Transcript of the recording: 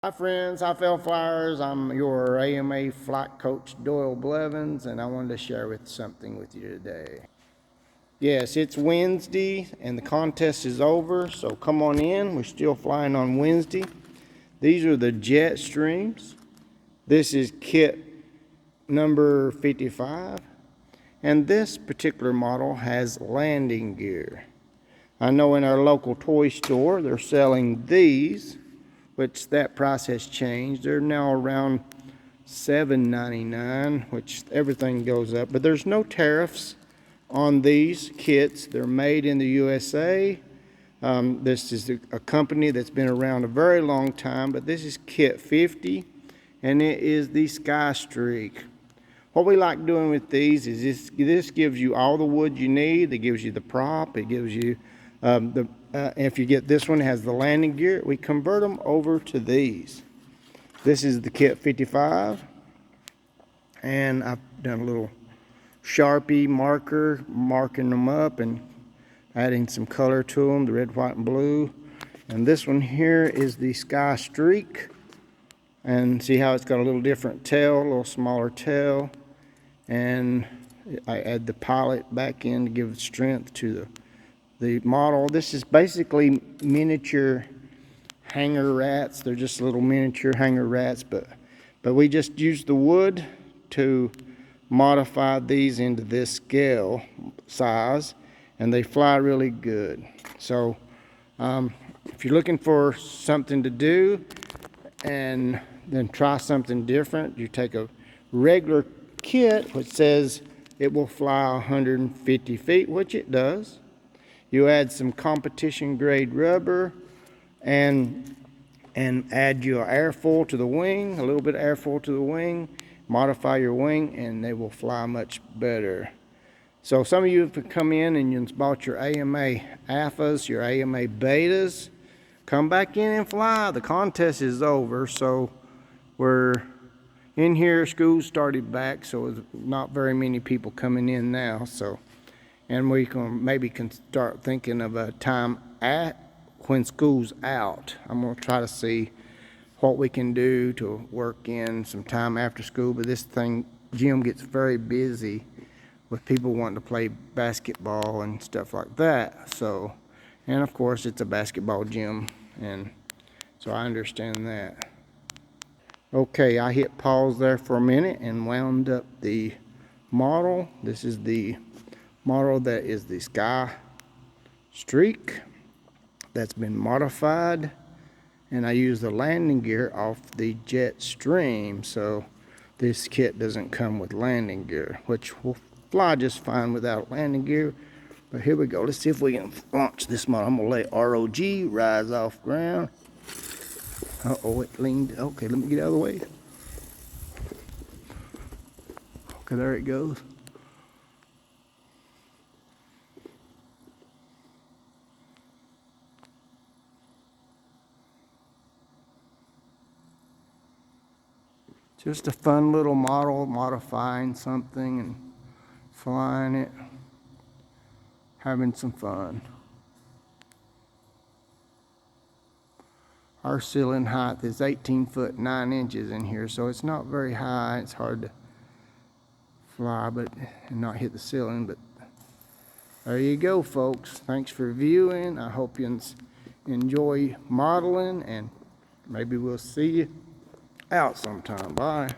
Hi friends, hi fellow flyers. I'm your AMA flight coach Doyle Blevins, and I wanted to share something with you today. Yes, it's Wednesday and the contest is over, so come on in. We're still flying on Wednesday. These are the Jetstreams. This is kit number 55, and this particular model has landing gear. I know in our local toy store they're selling these, which that price has changed. They're now around $7.99, which everything goes up, but there's no tariffs on these kits. They're made in the USA. This is a company that's been around a very long time, but this is kit 50, and it is the Sky Streak. What we like doing with these is this gives you all the wood you need. It gives you the prop. It gives you if you get this one, it has the landing gear. We convert them over to these. This is the kit 55, and I've done a little Sharpie marker marking them up and adding some color to them, the red, white, and blue. And this one here is the Sky Streak, and see how it's got a little different tail, a little smaller tail, and I add the pilot back in to give strength to the model. This is basically miniature hanger rats. They're just little miniature hanger rats, but we just use the wood to modify these into this scale size, and they fly really good. So if you're looking for something to do and then try something different, you take a regular kit which says it will fly 150 feet, which it does. You add some competition grade rubber and add your airfoil to the wing, a little bit of airfoil to the wing, modify your wing, and they will fly much better. So some of you have come in and you've bought your AMA Alphas, your AMA Betas. Come back in and fly. The contest is over, so we're in here. School started back, so there's not very many people coming in now. And we can start thinking of a time when school's out. I'm going to try to see what we can do to work in some time after school, but this gym gets very busy with people wanting to play basketball and stuff like that. So, and of course it's a basketball gym, and so I understand that. Okay, I hit pause there for a minute and wound up the model. This is the model that is the Sky Streak that's been modified, and I use the landing gear off the Jetstream, so this kit doesn't come with landing gear, which will fly just fine without landing gear. But here we go. Let's see if we can launch this model. I'm gonna let ROG rise off ground. Uh-oh, it leaned. Okay, let me get out of the way. Okay, there it goes. Just a fun little model, modifying something and flying it, having some fun. Our ceiling height is 18 foot 9 inches in here, so it's not very high. It's hard to fly and not hit the ceiling, but there you go, folks. Thanks for viewing. I hope you enjoy modeling, and maybe we'll see you out sometime. Bye.